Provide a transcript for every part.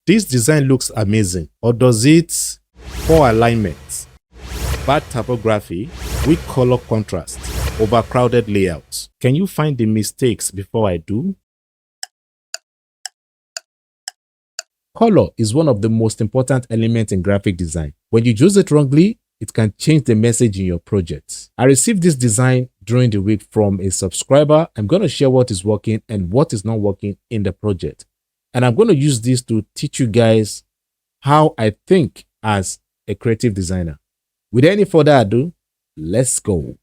This design looks amazing, or does it? Poor alignment, bad typography, weak color contrast, overcrowded layouts. Can you find the mistakes before I do? Color is one of the most important elements in graphic design. When you use it wrongly, it can change the message in your project. I received this design during the week from a subscriber. I'm going to share what is working and what is not working in the project. And I'm going to use this to teach you guys how I think as a creative designer. With any further ado, let's go.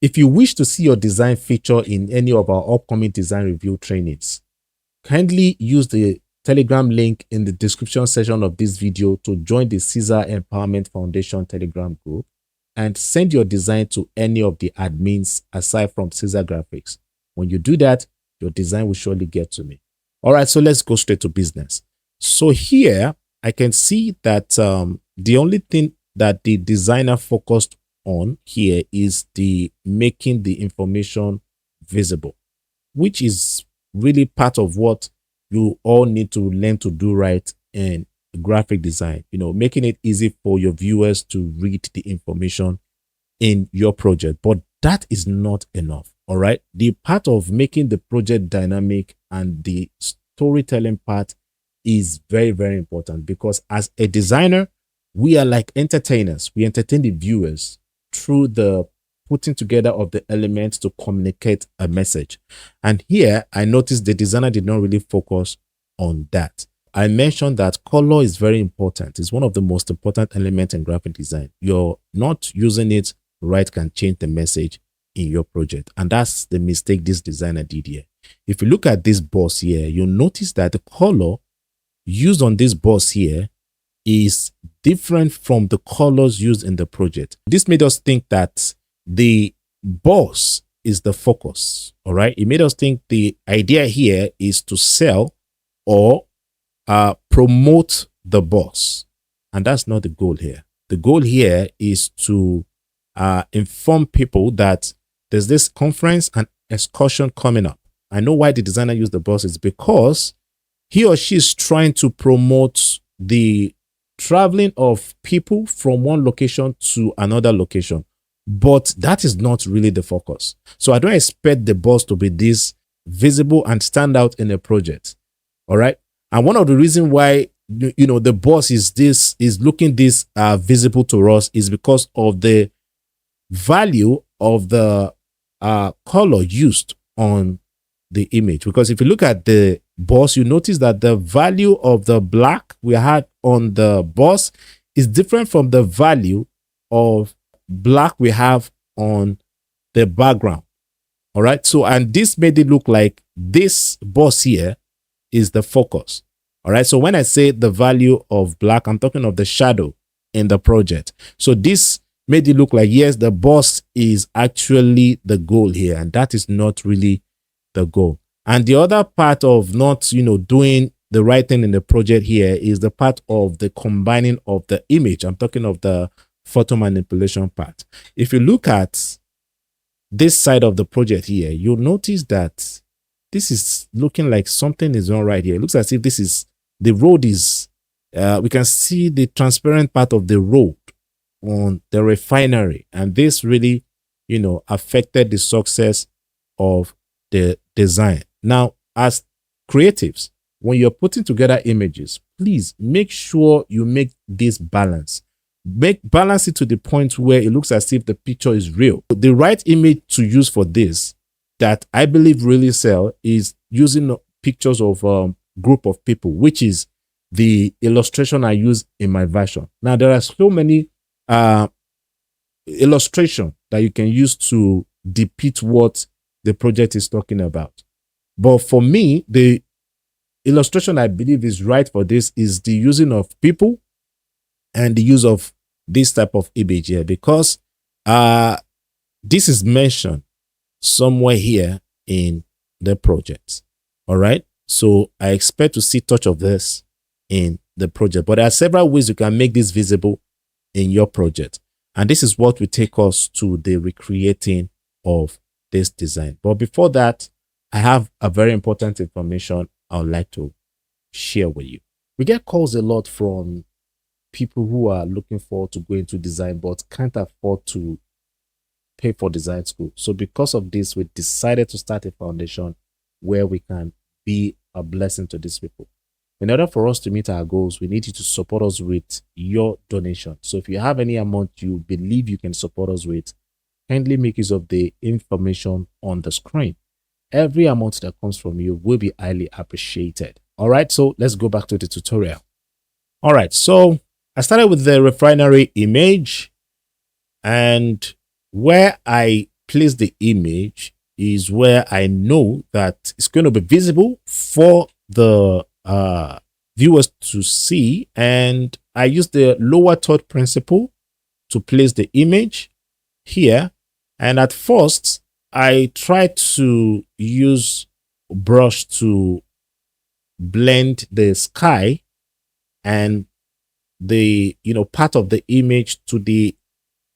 If you wish to see your design feature in any of our upcoming design review trainings, kindly use the Telegram link in the description section of this video to join the Ceasar Empowerment Foundation Telegram group and send your design to any of the admins aside from Ceasar Graphix. When you do that, your design will surely get to me. All right, so let's go straight to business. So here I can see that the only thing that the designer focused on here is the making the information visible, which is really part of what you all need to learn to do right in graphic design, making it easy for your viewers to read the information in your project. But that is not enough. All right, the part of making the project dynamic and the storytelling part is very, very important, because as a designer, we are like entertainers. We entertain the viewers through the putting together of the elements to communicate a message. And here I noticed the designer did not really focus on that. I mentioned that color is very important. It's one of the most important elements in graphic design. You're not using it right can change the message in your project. And that's the mistake this designer did here. If you look at this boss here, you'll notice that the color used on this boss here is different from the colors used in the project. This made us think that the boss is the focus. All right. It made us think the idea here is to sell or promote the boss. And that's not the goal here. The goal here is to inform people that there's this conference and excursion coming up. I know why the designer used the boss is because he or she is trying to promote the traveling of people from one location to another location. But that is not really the focus. So I don't expect the boss to be this visible and stand out in a project. All right. And one of the reasons why, the boss is looking this visible to us is because of the value of the color used on the image. Because if you look at the boss, you notice that the value of the black we had on the boss is different from the value of black we have on the background. All right. So, and this made it look like this boss here is the focus. All right. So when I say the value of black, I'm talking of the shadow in the project. So this made it look like, yes, the boss is actually the goal here. And that is not really the goal. And the other part of not, doing the right thing in the project here is the part of the combining of the image. I'm talking of the photo manipulation part. If you look at this side of the project here, you'll notice that this is looking like something is not right here. It looks as if this is the road is, we can see the transparent part of the road on the refinery. And this really, affected the success of the design. Now, as creatives, when you're putting together images, please make sure you make this balance. Balance it to the point where it looks as if the picture is real. The right image to use for this that I believe really sell is using pictures of a group of people, which is the illustration I use in my version. Now, there are so many illustration that you can use to depict what the project is talking about. But for me, the illustration I believe is right for this is the using of people and the use of this type of image here, because this is mentioned somewhere here in the project. All right. So I expect to see touch of this in the project, but there are several ways you can make this visible in your project. And this is what will take us to the recreating of this design. But before that, I have a very important information I would like to share with you. We get calls a lot from people who are looking forward to go into design but can't afford to pay for design school. So because of this, we decided to start a foundation where we can be a blessing to these people. In order for us to meet our goals, we need you to support us with your donation. So if you have any amount you believe you can support us with, kindly make use of the information on the screen. Every amount that comes from you will be highly appreciated. All right, so let's go back to the tutorial. All right, so I started with the refinery image, and where I place the image is where I know that it's going to be visible for the viewers to see, and I use the lower third principle to place the image here. And at first, I try to use brush to blend the sky and the part of the image to the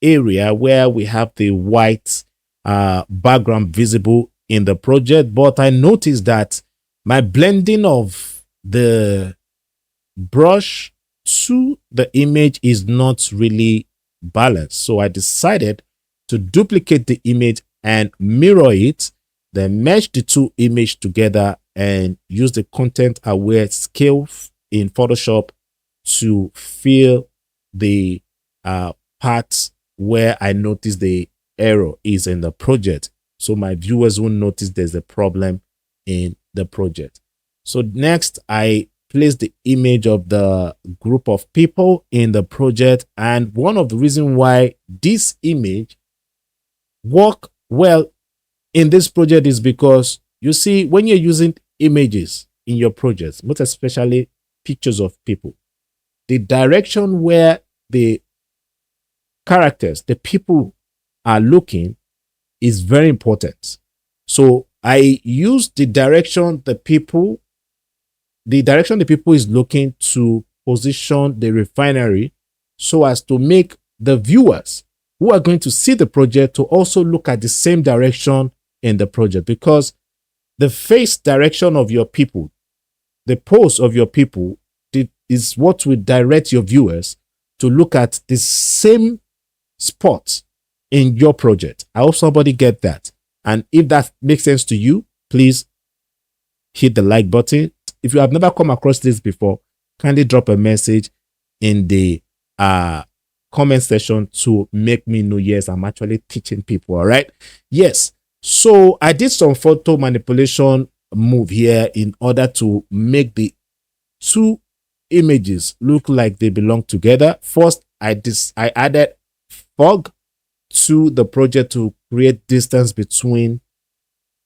area where we have the white background visible in the project. But I noticed that my blending of the brush to the image is not really balanced. So I decided to duplicate the image and mirror it, then merge the two images together and use the content aware scale in Photoshop to fill the parts where I notice the error is in the project, so my viewers won't notice there's a problem in the project. So next, I place the image of the group of people in the project, and one of the reasons why this image work well in this project is because, you see, when you're using images in your projects, most especially pictures of people, the direction where the characters, the people are looking is very important. So I use the direction the people is looking to position the refinery so as to make the viewers who are going to see the project to also look at the same direction in the project, because the face direction of your people, the pose of your people, is what will direct your viewers to look at the same spot in your project. I hope somebody get that. And if that makes sense to you, please hit the like button. If you have never come across this before, kindly drop a message in the comment section to make me know, yes, I'm actually teaching people. All right. Yes. So I did some photo manipulation move here in order to make the two images look like they belong together. First, I added fog to the project to create distance between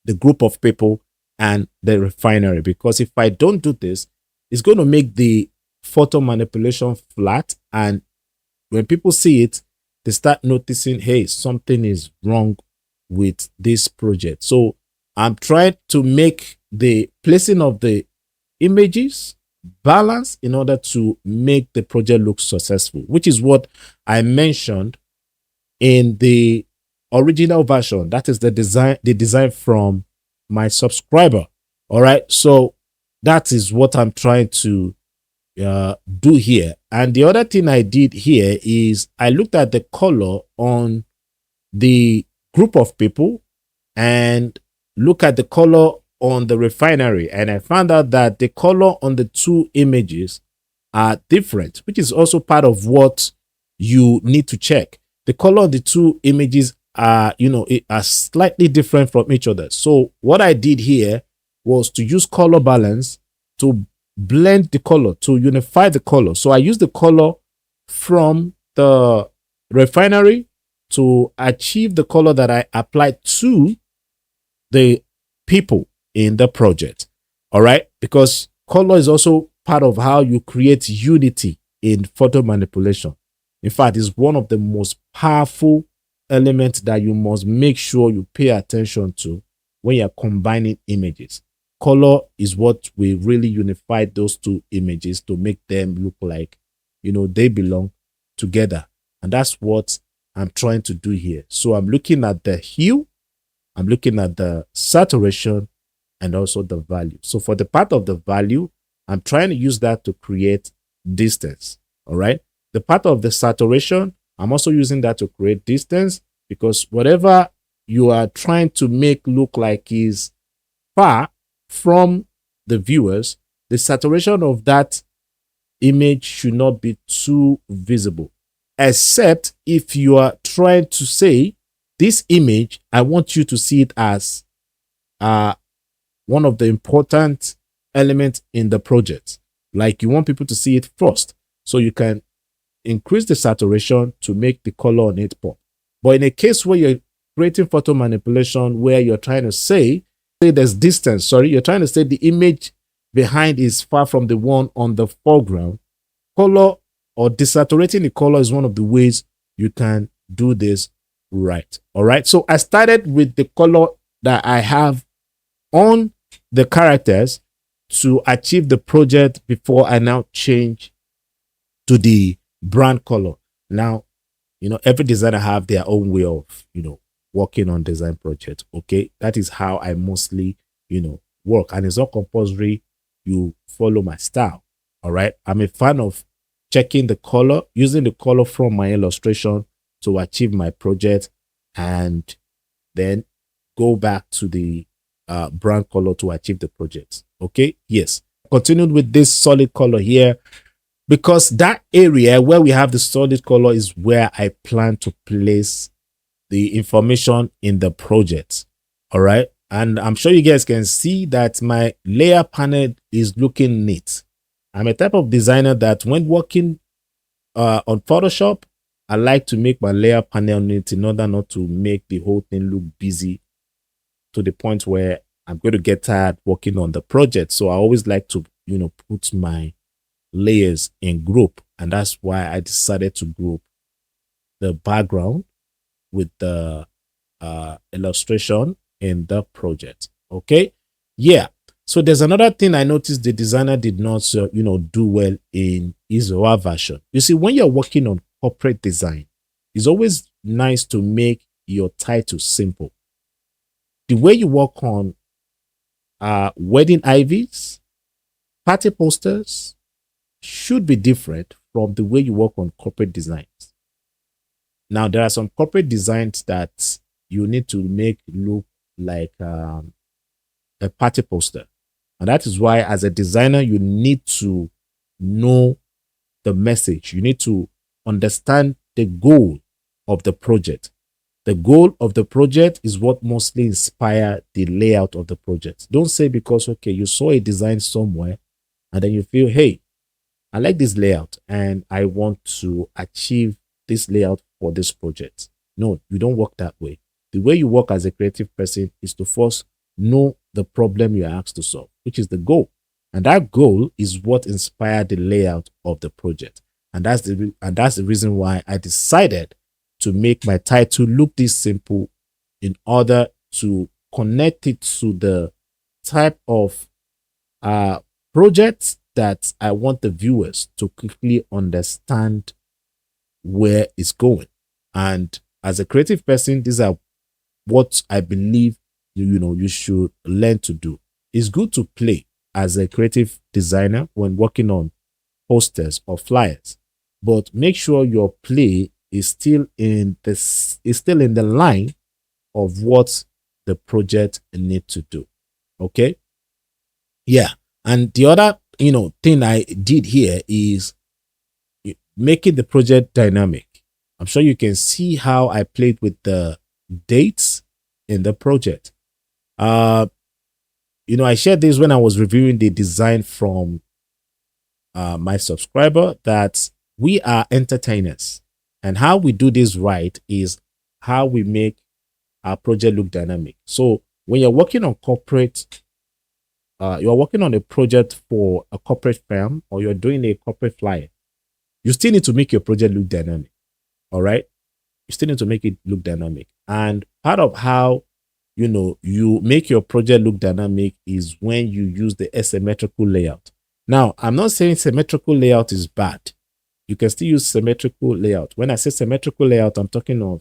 the group of people and the refinery, because if I don't do this, it's going to make the photo manipulation flat, and when people see it, they start noticing, hey, something is wrong with this project. So I'm trying to make the placing of the images balance in order to make the project look successful, which is what I mentioned in the original version. That is the design from my subscriber. All right, so that is what I'm trying to do here. And the other thing I did here is I looked at the color on the group of people and look at the color on the refinery, and I found out that the color on the two images are different, which is also part of what you need to check. The color of the two images are, are slightly different from each other. So what I did here was to use color balance to blend the color, to unify the color. So I used the color from the refinery to achieve the color that I applied to the people in the project. All right, because color is also part of how you create unity in photo manipulation. In fact, it's one of the most powerful elements that you must make sure you pay attention to when you're combining images. Color is what will really unify those two images to make them look like, they belong together. And that's what I'm trying to do here. So I'm looking at the hue I'm looking at the saturation and also the value. So for the part of the value, I'm trying to use that to create distance. All right. The part of the saturation, I'm also using that to create distance, because whatever you are trying to make look like is far from the viewers, the saturation of that image should not be too visible, except if you are trying to say, this image, I want you to see it as one of the important elements in the project. Like you want people to see it first, so you can increase the saturation to make the color on it pop. But in a case where you're creating photo manipulation, where you're trying to say there's distance, you're trying to say the image behind is far from the one on the foreground, color or desaturating the color is one of the ways you can do this right. All right. So I started with the color that I have on the characters to achieve the project before I now change to the brand color. Now, every designer have their own way of, working on design projects. Okay. That is how I mostly, work. And it's not compulsory you follow my style. All right. I'm a fan of checking the color, using the color from my illustration to achieve my project, and then go back to the brand color to achieve the project. Okay. Yes. Continued with this solid color here, because that area where we have the solid color is where I plan to place the information in the project. All right. And I'm sure you guys can see that my layer panel is looking neat. I'm a type of designer that when working on Photoshop, I like to make my layer panel neat in order not to make the whole thing look busy to the point where I'm going to get tired working on the project. So I always like to, put my layers in group. And that's why I decided to group the background with the illustration in the project. Okay. Yeah. So there's another thing I noticed the designer did not, do well in his raw version. You see, when you're working on corporate design, it's always nice to make your title simple. The way you work on wedding ivies, party posters should be different from the way you work on corporate designs. Now, there are some corporate designs that you need to make look like a party poster. And that is why, as a designer, you need to know the message. You need to understand the goal of the project. The goal of the project is what mostly inspire the layout of the project. Don't say because, okay, you saw a design somewhere and then you feel, hey, I like this layout and I want to achieve this layout for this project. No, you don't work that way. The way you work as a creative person is to first know the problem you are asked to solve, which is the goal. And that goal is what inspired the layout of the project. And that's the reason why I decided to make my title look this simple in order to connect it to the type of projects that I want the viewers to quickly understand where it's going. And as a creative person, these are what I believe you should learn to do. It's good to play as a creative designer when working on posters or flyers, but make sure your play is still in the line of what the project need to do. Okay. Yeah. And the other thing I did here is making the project dynamic. I'm sure you can see how I played with the dates in the project. I shared this when I was reviewing the design from my subscriber, that we are entertainers, and how we do this right is how we make our project look dynamic. So when you're working on corporate, you're working on a project for a corporate firm, or you're doing a corporate flyer, you still need to make your project look dynamic. All right. You still need to make it look dynamic. And part of how, you make your project look dynamic is when you use the asymmetrical layout. Now, I'm not saying symmetrical layout is bad. You can still use symmetrical layout. When I say symmetrical layout, I'm talking of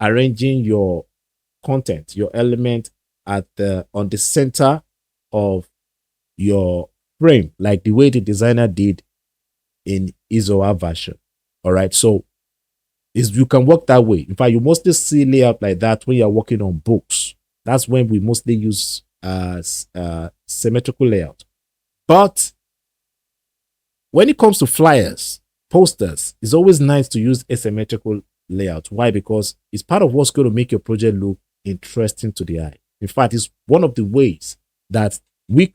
arranging your content, your element at the on the center of your frame, like the way the designer did in his or her version. All right. So you can work that way. In fact, you mostly see layout like that when you're working on books. That's when we mostly use symmetrical layout. But when it comes to flyers, posters, it's always nice to use asymmetrical layout. Why? Because it's part of what's going to make your project look interesting to the eye. In fact, it's one of the ways that we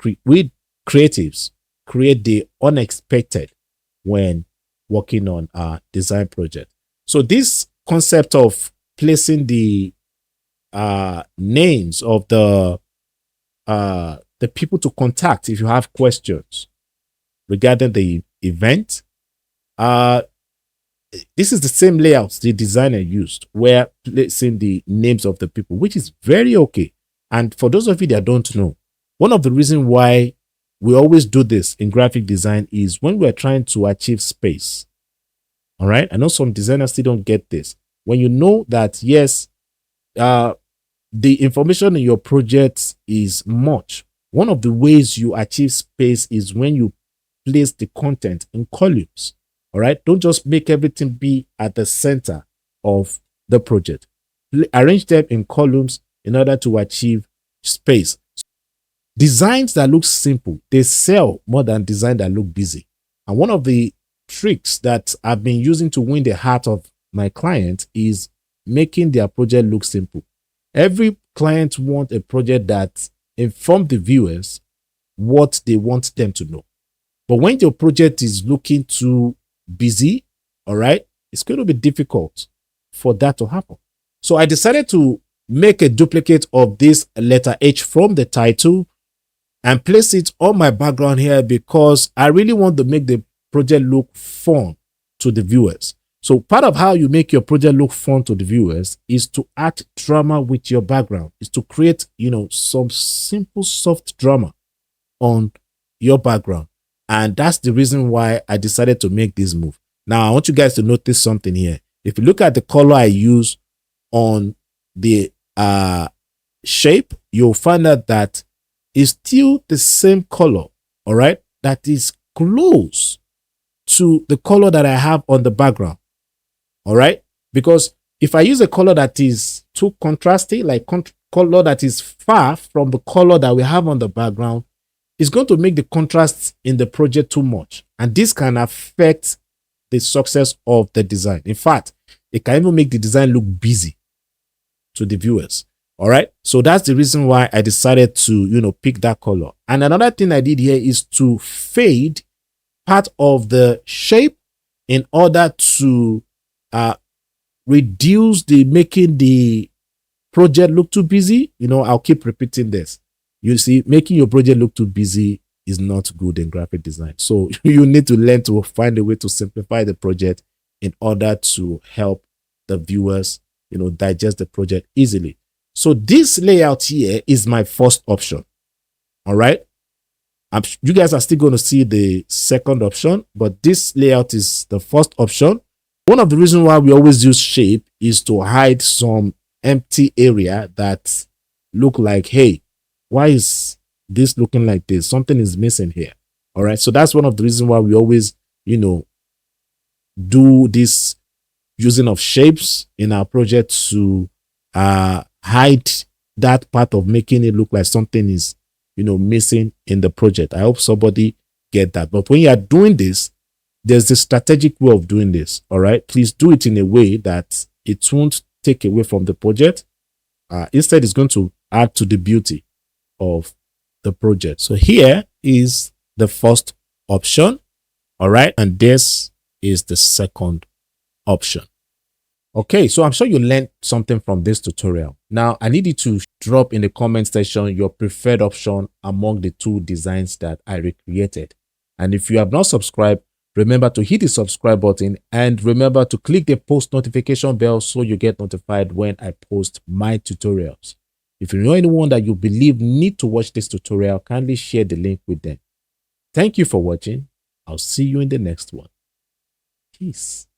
creatives create the unexpected when working on our design project. So this concept of placing the names of the people to contact if you have questions regarding the event, this is the same layout the designer used, where placing the names of the people, which is very okay. And for those of you that don't know, one of the reasons why we always do this in graphic design is when we're trying to achieve space. All right. I know some designers still don't get this. When you know that, yes, the information in your project is much, one of the ways you achieve space is when you place the content in columns. All right. Don't just make everything be at the center of the project. Arrange them in columns in order to achieve space. Designs that look simple, they sell more than design that look busy. And one of the tricks that I've been using to win the heart of my client is making their project look simple. Every client wants a project that informs the viewers what they want them to know. But when your project is looking too busy, all right, it's going to be difficult for that to happen. So I decided to make a duplicate of this letter H from the title and place it on my background here because I really want to make the project look fun to the viewers. So part of how you make your project look fun to the viewers is to add drama with your background, is to create, some simple, soft drama on your background. And that's the reason why I decided to make this move. Now, I want you guys to notice something here. If you look at the color I use on the shape, you'll find out that it's still the same color, all right, that is close to the color that I have on the background, all right? Because if I use a color that is too contrasty, like color that is far from the color that we have on the background, it's going to make the contrast in the project too much. And this can affect the success of the design. In fact, it can even make the design look busy to the viewers. All right. So that's the reason why I decided to, pick that color. And another thing I did here is to fade part of the shape in order to reduce making the project look too busy. I'll keep repeating this. You see, making your project look too busy is not good in graphic design. So you need to learn to find a way to simplify the project in order to help the viewers, digest the project easily. So this layout here is my first option. All right. You guys are still going to see the second option, but this layout is the first option. One of the reasons why we always use shape is to hide some empty area that look like, hey, why is this looking like this? Something is missing here. All right. So that's one of the reasons why we always, do this using of shapes in our project to hide that part of making it look like something is, missing in the project. I hope somebody get that. But when you are doing this, there's a strategic way of doing this. All right. Please do it in a way that it won't take away from the project. Instead, it's going to add to the beauty of the project. So here is the first option. All right. And this is the second option. Okay, so I'm sure you learned something from this tutorial. Now, I need you to drop in the comment section your preferred option among the two designs that I recreated. And if you have not subscribed, remember to hit the subscribe button and remember to click the post notification bell so you get notified when I post my tutorials. If you know anyone that you believe need to watch this tutorial, kindly share the link with them. Thank you for watching. I'll see you in the next one. Peace.